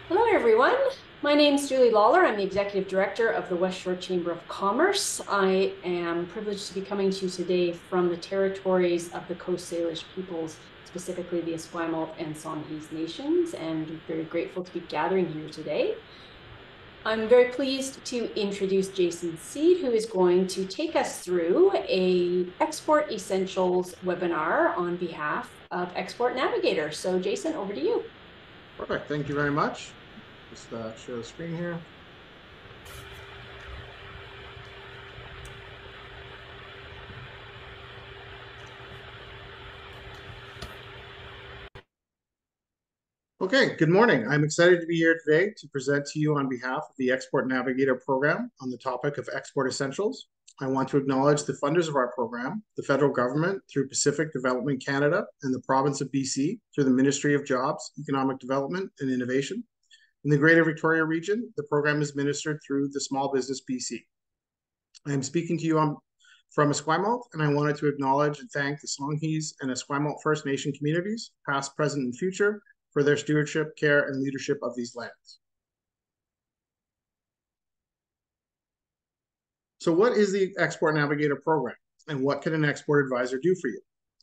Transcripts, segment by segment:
Hello, everyone. My name is Julie Lawler. I'm the Executive Director of the West Shore Chamber of Commerce. I am privileged to be coming to you today from the territories of the Coast Salish peoples, specifically the Esquimalt and Songhees nations, and very grateful to be gathering here today. I'm very pleased to introduce Jason Seed, who is going to take us through a Export Essentials webinar on behalf of Export Navigator. So Jason, over to you. Perfect. Thank you very much. Just share the screen here. Okay, good morning. I'm excited to be here today to present to you on behalf of the Export Navigator program on the topic of export essentials. I want to acknowledge the funders of our program, the federal government through Pacific Development Canada and the province of BC through the Ministry of Jobs, Economic Development and Innovation. In the Greater Victoria region, the program is administered through the Small Business BC. I am speaking to you from Esquimalt, and I wanted to acknowledge and thank the Songhees and Esquimalt First Nation communities, past, present, and future, for their stewardship, care, and leadership of these lands. So what is the Export Navigator program, and what can an export advisor do for you?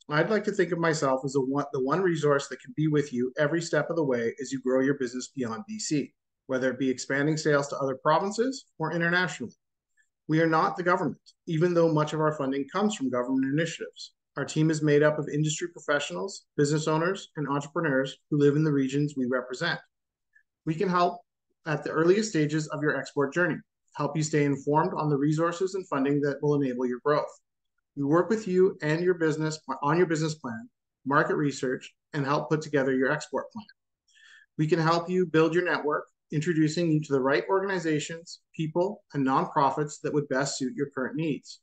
I'd like to think of myself as the one resource that can be with you every step of the way as you grow your business beyond BC, whether it be expanding sales to other provinces or internationally. We are not the government, even though much of our funding comes from government initiatives. Our team is made up of industry professionals, business owners, and entrepreneurs who live in the regions we represent. We can help at the earliest stages of your export journey, help you stay informed on the resources and funding that will enable your growth. We work with you and your business on your business plan, market research, and help put together your export plan. We can help you build your network, introducing you to the right organizations, people, and nonprofits that would best suit your current needs.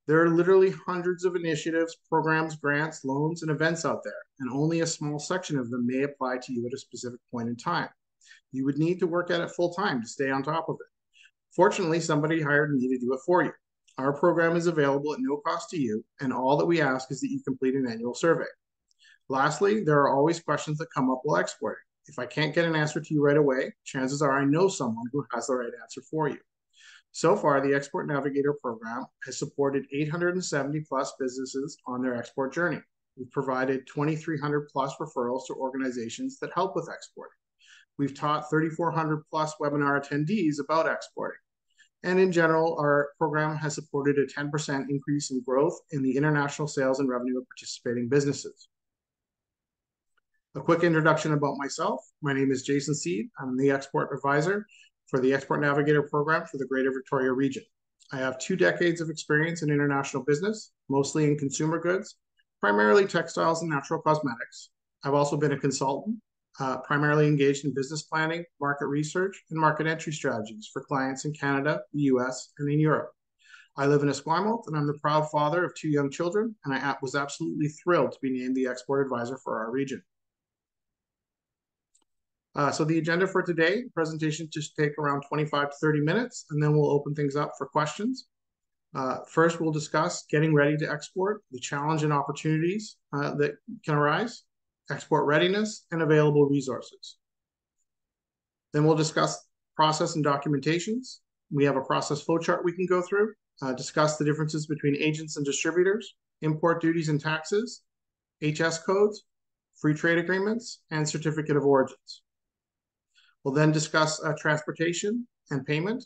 There are literally hundreds of initiatives, programs, grants, loans, and events out there, and only a small section of them may apply to you at a specific point in time. You would need to work at it full time to stay on top of it. Fortunately, somebody hired me to do it for you. Our program is available at no cost to you, and all that we ask is that you complete an annual survey. Lastly, there are always questions that come up while exporting. If I can't get an answer to you right away, chances are I know someone who has the right answer for you. So far, the Export Navigator program has supported 870 plus businesses on their export journey. We've provided 2,300 plus referrals to organizations that help with exporting. We've taught 3,400 plus webinar attendees about exporting. And in general, our program has supported a 10% increase in growth in the international sales and revenue of participating businesses. A quick introduction about myself. My name is Jason Seed. I'm the export advisor for the Export Navigator program for the Greater Victoria region. I have 2 decades of experience in international business, mostly in consumer goods, primarily textiles and natural cosmetics. I've also been a consultant, primarily engaged in business planning, market research, and market entry strategies for clients in Canada, the US, and in Europe. I live in Esquimalt, and I'm the proud father of 2 young children, and I was absolutely thrilled to be named the export advisor for our region. So the agenda for today, presentation just take around 25 to 30 minutes, and then we'll open things up for questions. First, we'll discuss getting ready to export, the challenge and opportunities that can arise, export readiness, and available resources. Then we'll discuss process and documentations. We have a process flowchart we can go through, discuss the differences between agents and distributors, import duties and taxes, HS codes, free trade agreements, and certificate of origins. We'll then discuss transportation and payment,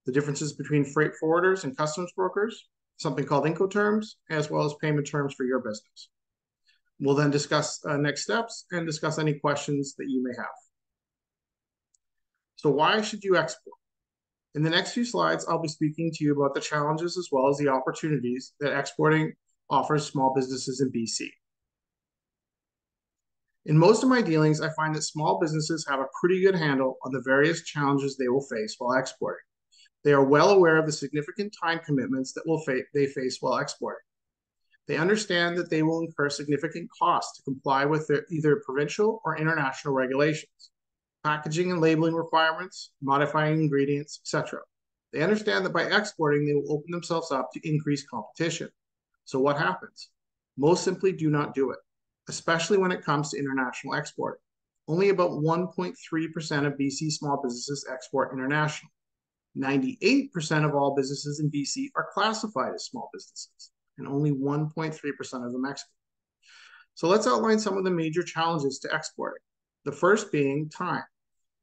the differences between freight forwarders and customs brokers, something called Incoterms, as well as payment terms for your business. We'll then discuss next steps and discuss any questions that you may have. So why should you export? In the next few slides, I'll be speaking to you about the challenges as well as the opportunities that exporting offers small businesses in BC. In most of my dealings, I find that small businesses have a pretty good handle on the various challenges they will face while exporting. They are well aware of the significant time commitments that they face while exporting. They understand that they will incur significant costs to comply with their either provincial or international regulations, packaging and labeling requirements, modifying ingredients, etc. They understand that by exporting, they will open themselves up to increased competition. So what happens? Most simply do not do it, especially when it comes to international exporting. Only about 1.3% of BC small businesses export internationally. 98% of all businesses in BC are classified as small businesses, and only 1.3% of them export. So let's outline some of the major challenges to exporting. The first being time.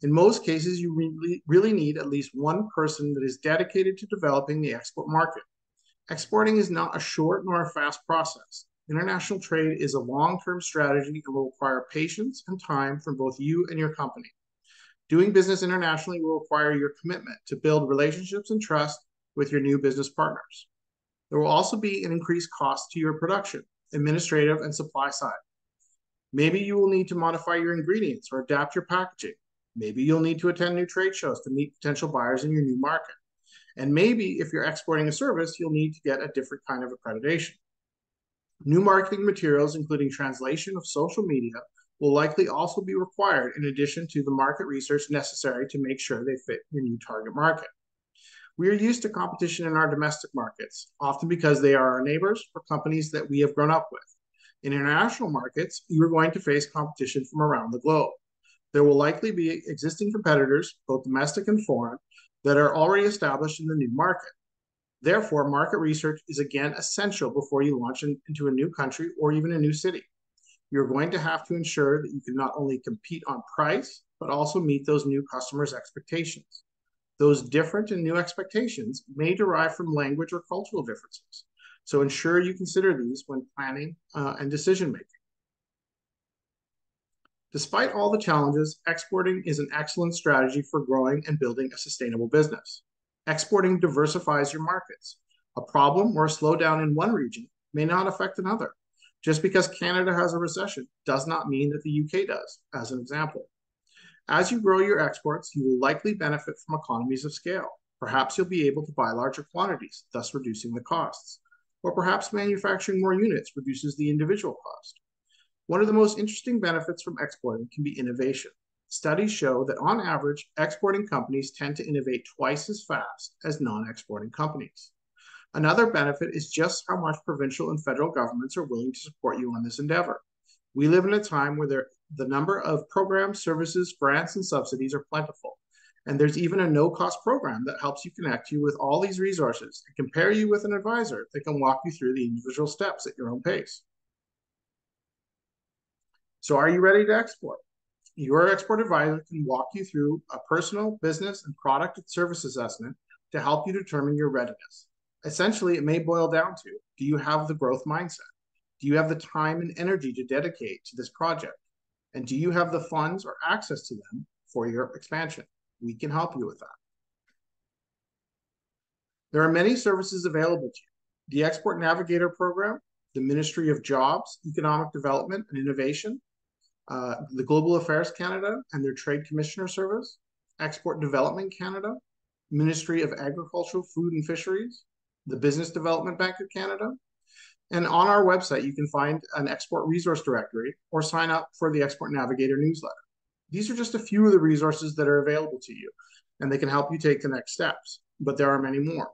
In most cases, you really need at least one person that is dedicated to developing the export market. Exporting is not a short nor a fast process. International trade is a long-term strategy and will require patience and time from both you and your company. Doing business internationally will require your commitment to build relationships and trust with your new business partners. There will also be an increased cost to your production, administrative, and supply side. Maybe you will need to modify your ingredients or adapt your packaging. Maybe you'll need to attend new trade shows to meet potential buyers in your new market. And maybe if you're exporting a service, you'll need to get a different kind of accreditation. New marketing materials, including translation of social media, will likely also be required in addition to the market research necessary to make sure they fit your new target market. We are used to competition in our domestic markets, often because they are our neighbors or companies that we have grown up with. In international markets, you are going to face competition from around the globe. There will likely be existing competitors, both domestic and foreign, that are already established in the new market. Therefore, market research is again essential before you launch into a new country or even a new city. You're going to have to ensure that you can not only compete on price, but also meet those new customers' expectations. Those different and new expectations may derive from language or cultural differences. So ensure you consider these when planning and decision making. Despite all the challenges, exporting is an excellent strategy for growing and building a sustainable business. Exporting diversifies your markets. A problem or a slowdown in one region may not affect another. Just because Canada has a recession does not mean that the UK does, as an example. As you grow your exports, you will likely benefit from economies of scale. Perhaps you'll be able to buy larger quantities, thus reducing the costs. Or perhaps manufacturing more units reduces the individual cost. One of the most interesting benefits from exporting can be innovation. Studies show that on average, exporting companies tend to innovate twice as fast as non-exporting companies. Another benefit is just how much provincial and federal governments are willing to support you on this endeavor. We live in a time where the number of programs, services, grants, and subsidies are plentiful. And there's even a no-cost program that helps you connect you with all these resources and compare you with an advisor that can walk you through the individual steps at your own pace. So are you ready to export? Your export advisor can walk you through a personal, business, and product and service assessment to help you determine your readiness. Essentially, it may boil down to, do you have the growth mindset? Do you have the time and energy to dedicate to this project? And do you have the funds or access to them for your expansion? We can help you with that. There are many services available to you. The Export Navigator program, the Ministry of Jobs, Economic Development and Innovation, the Global Affairs Canada and their Trade Commissioner Service, Export Development Canada, Ministry of Agriculture, Food and Fisheries, the Business Development Bank of Canada. And on our website, you can find an export resource directory or sign up for the Export Navigator newsletter. These are just a few of the resources that are available to you, and they can help you take the next steps, but there are many more.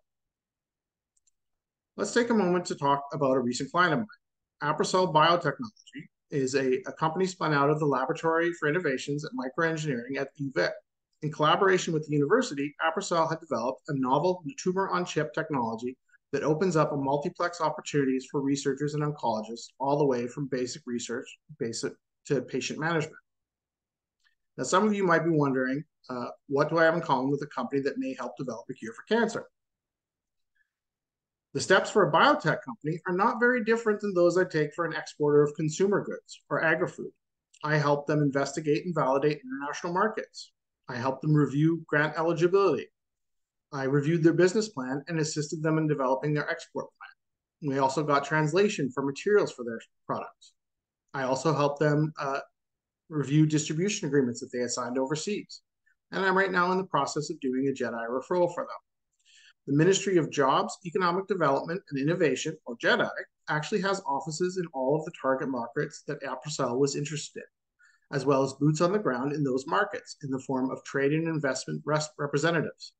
Let's take a moment to talk about a recent client of mine. Apricel Biotechnology is a company spun out of the Laboratory for Innovations at Microengineering at UVic. In collaboration with the university, Apricel had developed a novel tumor-on-chip technology that opens up a multiplex opportunities for researchers and oncologists all the way from basic research to patient management. Now, some of you might be wondering, what do I have in common with a company that may help develop a cure for cancer? The steps for a biotech company are not very different than those I take for an exporter of consumer goods or agri-food. I help them investigate and validate international markets. I help them review grant eligibility. I reviewed their business plan and assisted them in developing their export plan. We also got translation for materials for their products. I also helped them review distribution agreements that they had signed overseas. And I'm right now in the process of doing a JEDI referral for them. The Ministry of Jobs, Economic Development and Innovation, or JEDI, actually has offices in all of the target markets that Apricel was interested in, as well as boots on the ground in those markets in the form of trade and investment representatives.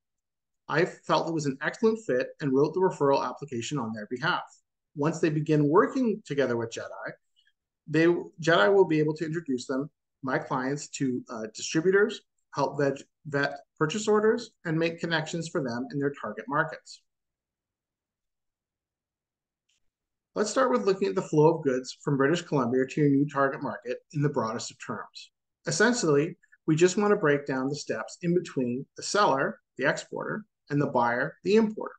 I felt it was an excellent fit and wrote the referral application on their behalf. Once they begin working together with JEDI, JEDI will be able to introduce them my clients to distributors, help vet purchase orders, and make connections for them in their target markets. Let's start with looking at the flow of goods from British Columbia to your new target market in the broadest of terms. Essentially, we just want to break down the steps in between the seller, the exporter, and the buyer, the importer.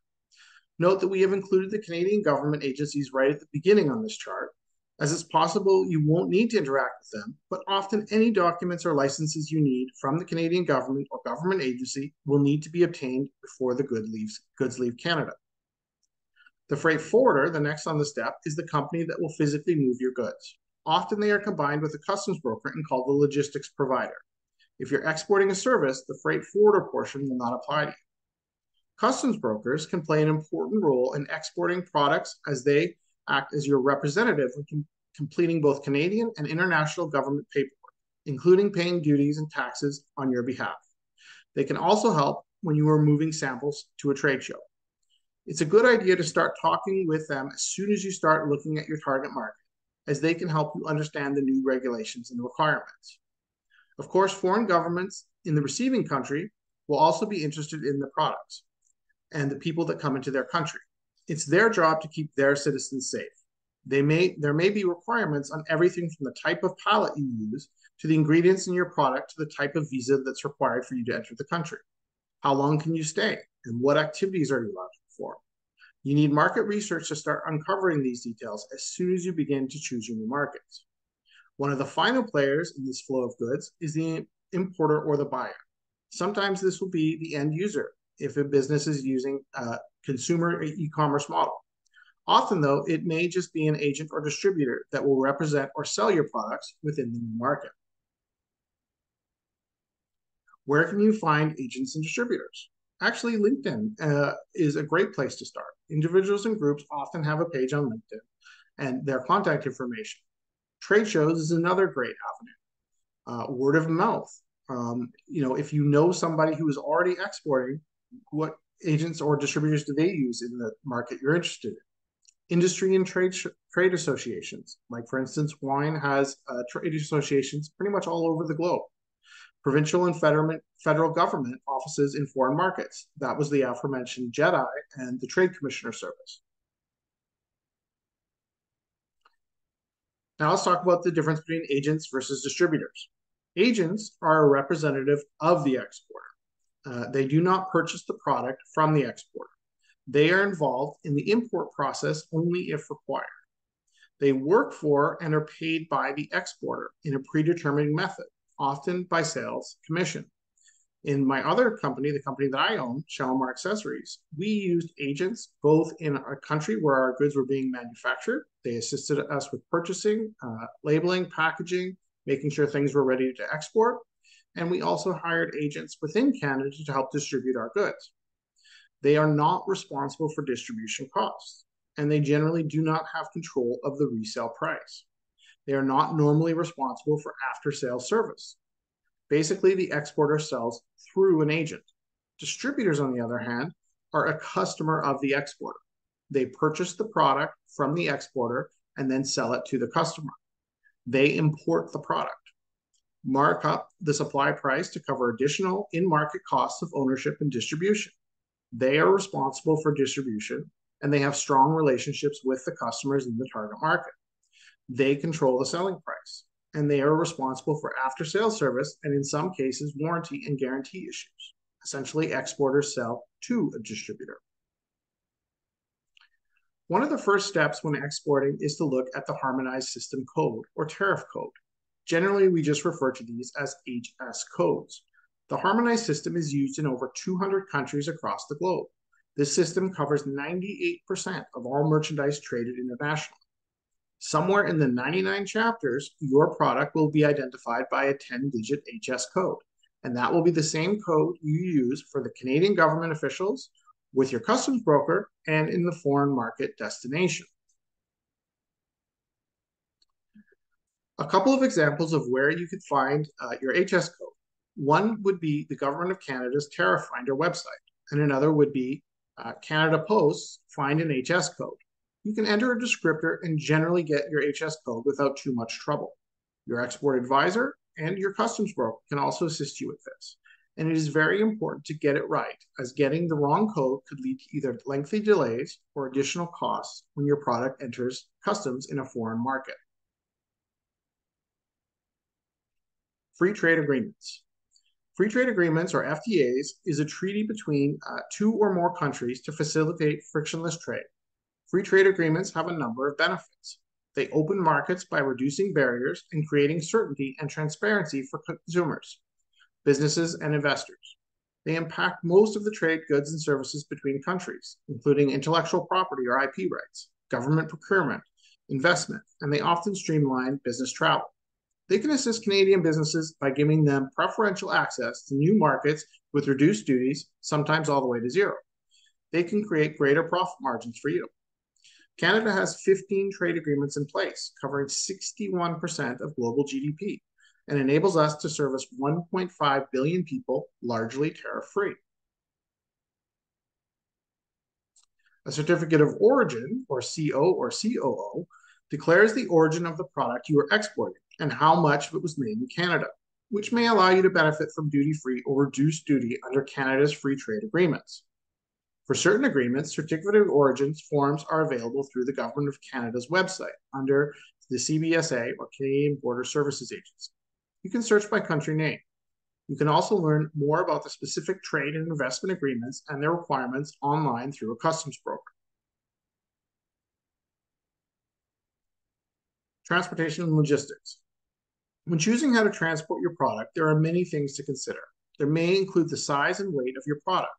Note that we have included the Canadian government agencies right at the beginning on this chart, as it's possible you won't need to interact with them, but often any documents or licenses you need from the Canadian government or government agency will need to be obtained before the goods leave Canada. The freight forwarder, the next on the step, is the company that will physically move your goods. Often they are combined with a customs broker and called the logistics provider. If you're exporting a service, the freight forwarder portion will not apply to you. Customs brokers can play an important role in exporting products as they act as your representative when completing both Canadian and international government paperwork, including paying duties and taxes on your behalf. They can also help when you are moving samples to a trade show. It's a good idea to start talking with them as soon as you start looking at your target market, as they can help you understand the new regulations and requirements. Of course, foreign governments in the receiving country will also be interested in the products and the people that come into their country. It's their job to keep their citizens safe. There may be requirements on everything from the type of pallet you use to the ingredients in your product to the type of visa that's required for you to enter the country. How long can you stay? And what activities are you allowed to perform? You need market research to start uncovering these details as soon as you begin to choose your new markets. One of the final players in this flow of goods is the importer or the buyer. Sometimes this will be the end user if a business is using a consumer e-commerce model. Often, though, it may just be an agent or distributor that will represent or sell your products within the new market. Where can you find agents and distributors? Actually, LinkedIn is a great place to start. Individuals and groups often have a page on LinkedIn and their contact information. Trade shows is another great avenue. Word of mouth. If you know somebody who is already exporting, what agents or distributors do they use in the market you're interested in? Industry and trade associations. Like, for instance, wine has trade associations pretty much all over the globe. Provincial and federal government offices in foreign markets. That was the aforementioned JEDI and the Trade Commissioner Service. Now let's talk about the difference between agents versus distributors. Agents are a representative of the exporter. They do not purchase the product from the exporter. They are involved in the import process only if required. They work for and are paid by the exporter in a predetermined method, often by sales commission. In my other company, the company that I own, Shalimar Accessories, we used agents both in a country where our goods were being manufactured. They assisted us with purchasing, labeling, packaging, making sure things were ready to export. And we also hired agents within Canada to help distribute our goods. They are not responsible for distribution costs, and they generally do not have control of the resale price. They are not normally responsible for after-sales service. Basically, the exporter sells through an agent. Distributors, on the other hand, are a customer of the exporter. They purchase the product from the exporter and then sell it to the customer. They import the product, mark up the supply price to cover additional in-market costs of ownership and distribution. They are responsible for distribution, and they have strong relationships with the customers in the target market. They control the selling price, and they are responsible for after-sales service and, in some cases, warranty and guarantee issues. Essentially, exporters sell to a distributor. One of the first steps when exporting is to look at the Harmonized System Code, or tariff code. Generally, we just refer to these as HS codes. The Harmonized System is used in over 200 countries across the globe. This system covers 98% of all merchandise traded internationally. Somewhere in the 99 chapters, your product will be identified by a 10-digit HS code, and that will be the same code you use for the Canadian government officials, with your customs broker, and in the foreign market destination. A couple of examples of where you could find your HS code. One would be the Government of Canada's Tariff Finder website, and another would be Canada Post's Find an HS Code. You can enter a descriptor and generally get your HS code without too much trouble. Your export advisor and your customs broker can also assist you with this. And it is very important to get it right, as getting the wrong code could lead to either lengthy delays or additional costs when your product enters customs in a foreign market. Free trade agreements. Free trade agreements, or FTAs, is a treaty between two or more countries to facilitate frictionless trade. Free trade agreements have a number of benefits. They open markets by reducing barriers and creating certainty and transparency for consumers, businesses, and investors. They impact most of the trade goods and services between countries, including intellectual property or IP rights, government procurement, investment, and they often streamline business travel. They can assist Canadian businesses by giving them preferential access to new markets with reduced duties, sometimes all the way to zero. They can create greater profit margins for you. Canada has 15 trade agreements in place, covering 61% of global GDP, and enables us to service 1.5 billion people, largely tariff-free. A certificate of origin, or CO or COO, declares the origin of the product you are exporting and how much of it was made in Canada, which may allow you to benefit from duty-free or reduced duty under Canada's free trade agreements. For certain agreements, certificate of origins forms are available through the Government of Canada's website under the CBSA, or Canadian Border Services Agency. You can search by country name. You can also learn more about the specific trade and investment agreements and their requirements online through a customs broker. Transportation and logistics. When choosing how to transport your product, there are many things to consider. There may include the size and weight of your product,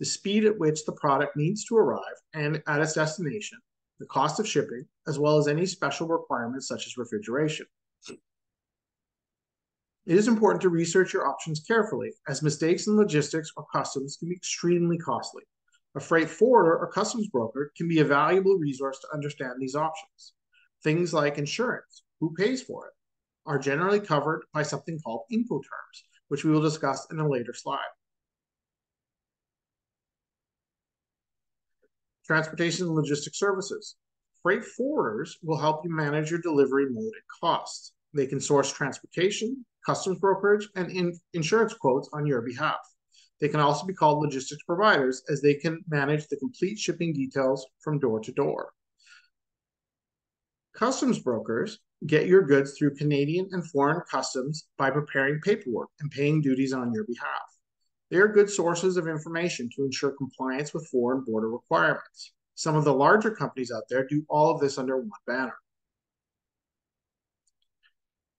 the speed at which the product needs to arrive and at its destination, the cost of shipping, as well as any special requirements such as refrigeration. It is important to research your options carefully, as mistakes in logistics or customs can be extremely costly. A freight forwarder or customs broker can be a valuable resource to understand these options. Things like insurance, who pays for it, are generally covered by something called Incoterms, which we will discuss in a later slide. Transportation and logistics services. Freight forwarders will help you manage your delivery mode and costs. They can source transportation, customs brokerage, and insurance quotes on your behalf. They can also be called logistics providers, as they can manage the complete shipping details from door to door. Customs brokers get your goods through Canadian and foreign customs by preparing paperwork and paying duties on your behalf. They are good sources of information to ensure compliance with foreign border requirements. Some of the larger companies out there do all of this under one banner.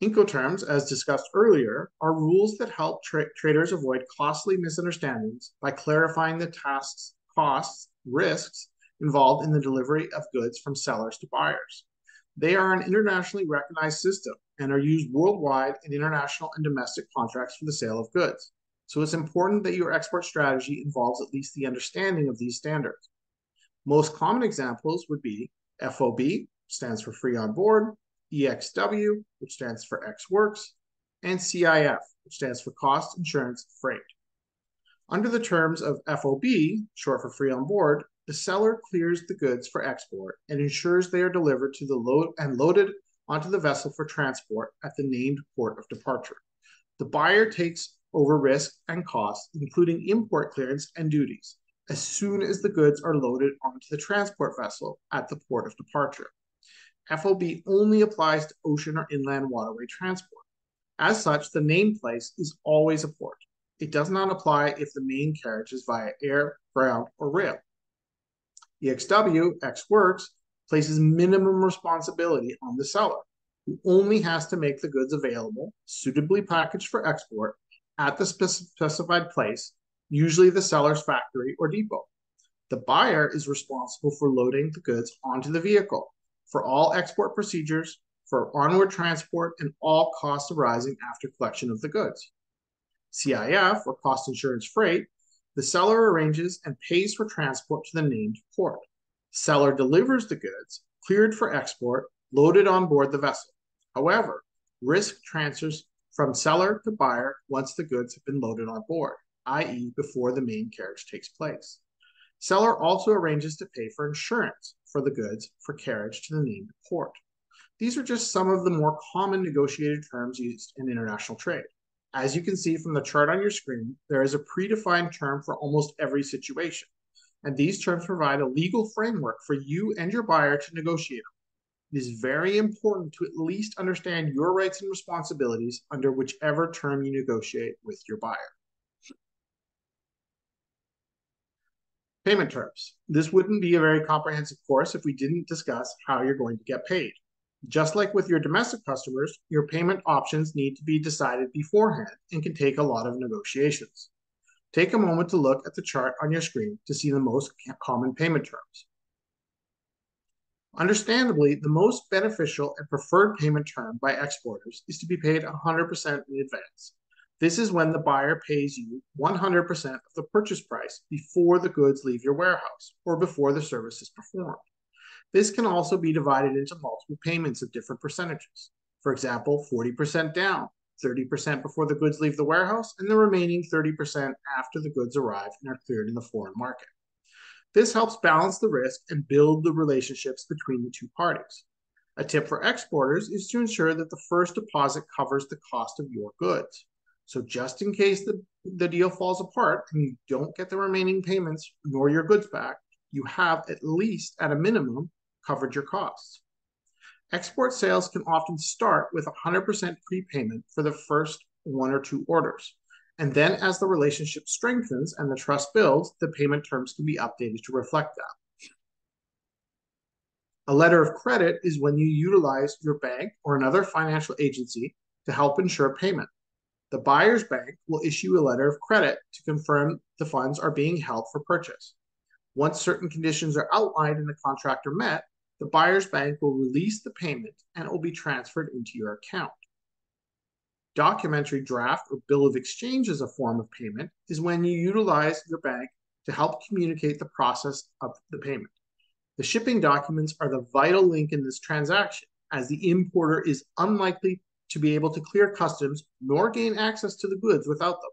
Incoterms, as discussed earlier, are rules that help traders avoid costly misunderstandings by clarifying the tasks, costs, risks involved in the delivery of goods from sellers to buyers. They are an internationally recognized system and are used worldwide in international and domestic contracts for the sale of goods. So it's important that your export strategy involves at least the understanding of these standards. Most common examples would be FOB, stands for free on board, EXW, which stands for Ex Works, and CIF, which stands for Cost, Insurance, Freight. Under the terms of FOB, short for free on board, the seller clears the goods for export and ensures they are delivered to the load and loaded onto the vessel for transport at the named port of departure. The buyer takes over risk and costs, including import clearance and duties, as soon as the goods are loaded onto the transport vessel at the port of departure. FOB only applies to ocean or inland waterway transport. As such, the named place is always a port. It does not apply if the main carriage is via air, ground, or rail. EXW, Ex Works, places minimum responsibility on the seller, who only has to make the goods available, suitably packaged for export, at the specified place, usually the seller's factory or depot. The buyer is responsible for loading the goods onto the vehicle, for all export procedures, for onward transport, and all costs arising after collection of the goods. CIF, or Cost Insurance Freight, the seller arranges and pays for transport to the named port. Seller delivers the goods, cleared for export, loaded on board the vessel. However, risk transfers from seller to buyer once the goods have been loaded on board, i.e. before the main carriage takes place. Seller also arranges to pay for insurance for the goods for carriage to the named port. These are just some of the more common negotiated terms used in international trade. As you can see from the chart on your screen, there is a predefined term for almost every situation, and these terms provide a legal framework for you and your buyer to negotiate. It is very important to at least understand your rights and responsibilities under whichever term you negotiate with your buyer. Payment terms. This wouldn't be a very comprehensive course if we didn't discuss how you're going to get paid. Just like with your domestic customers, your payment options need to be decided beforehand and can take a lot of negotiations. Take a moment to look at the chart on your screen to see the most common payment terms. Understandably, the most beneficial and preferred payment term by exporters is to be paid 100% in advance. This is when the buyer pays you 100% of the purchase price before the goods leave your warehouse or before the service is performed. This can also be divided into multiple payments of different percentages. For example, 40% down, 30% before the goods leave the warehouse, and the remaining 30% after the goods arrive and are cleared in the foreign market. This helps balance the risk and build the relationships between the two parties. A tip for exporters is to ensure that the first deposit covers the cost of your goods. So just in case the deal falls apart and you don't get the remaining payments nor your goods back, you have at least at a minimum covered your costs. Export sales can often start with 100% prepayment for the first one or two orders. And then as the relationship strengthens and the trust builds, the payment terms can be updated to reflect that. A letter of credit is when you utilize your bank or another financial agency to help ensure payment. The buyer's bank will issue a letter of credit to confirm the funds are being held for purchase. Once certain conditions are outlined and the contract are met, the buyer's bank will release the payment and it will be transferred into your account. Documentary draft or bill of exchange as a form of payment is when you utilize your bank to help communicate the process of the payment. The shipping documents are the vital link in this transaction, as the importer is unlikely to be able to clear customs nor gain access to the goods without them.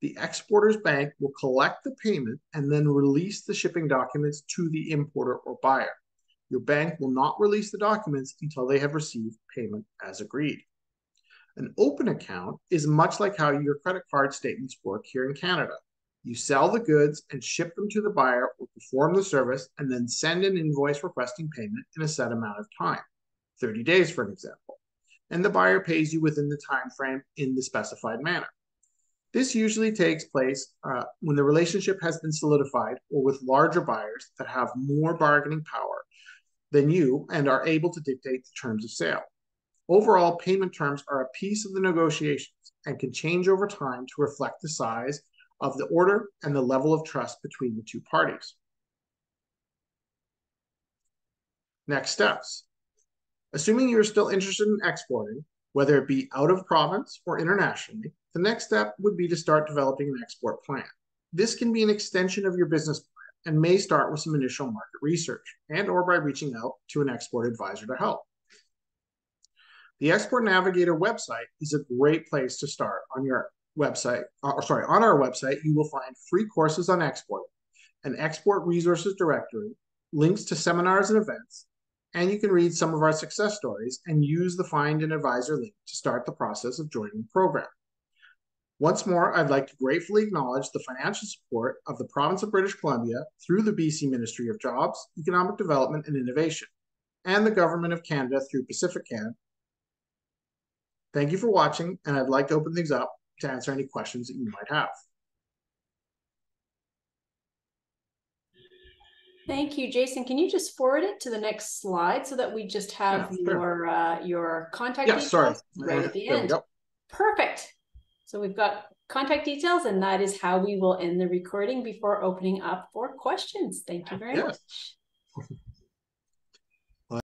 The exporter's bank will collect the payment and then release the shipping documents to the importer or buyer. Your bank will not release the documents until they have received payment as agreed. An open account is much like how your credit card statements work here in Canada. You sell the goods and ship them to the buyer or perform the service and then send an invoice requesting payment in a set amount of time, 30 days for an example, and the buyer pays you within the time frame in the specified manner. This usually takes place when the relationship has been solidified or with larger buyers that have more bargaining power than you and are able to dictate the terms of sale. Overall, payment terms are a piece of the negotiations and can change over time to reflect the size of the order and the level of trust between the two parties. Next steps. Assuming you're still interested in exporting, whether it be out of province or internationally, the next step would be to start developing an export plan. This can be an extension of your business plan and may start with some initial market research and or by reaching out to an export advisor to help. The Export Navigator website is a great place to start on your website. On our website, you will find free courses on exporting, an export resources directory, links to seminars and events, and you can read some of our success stories and use the Find an Advisor link to start the process of joining the program. Once more, I'd like to gratefully acknowledge the financial support of the Province of British Columbia through the BC Ministry of Jobs, Economic Development and Innovation, and the Government of Canada through PacificCan. Thank you for watching, and I'd like to open things up to answer any questions that you might have. Thank you, Jason. Can you just forward it to the next slide so that we just have your contact details right at the end? There we go. Perfect. So we've got contact details, and that is how we will end the recording before opening up for questions. Thank you very much.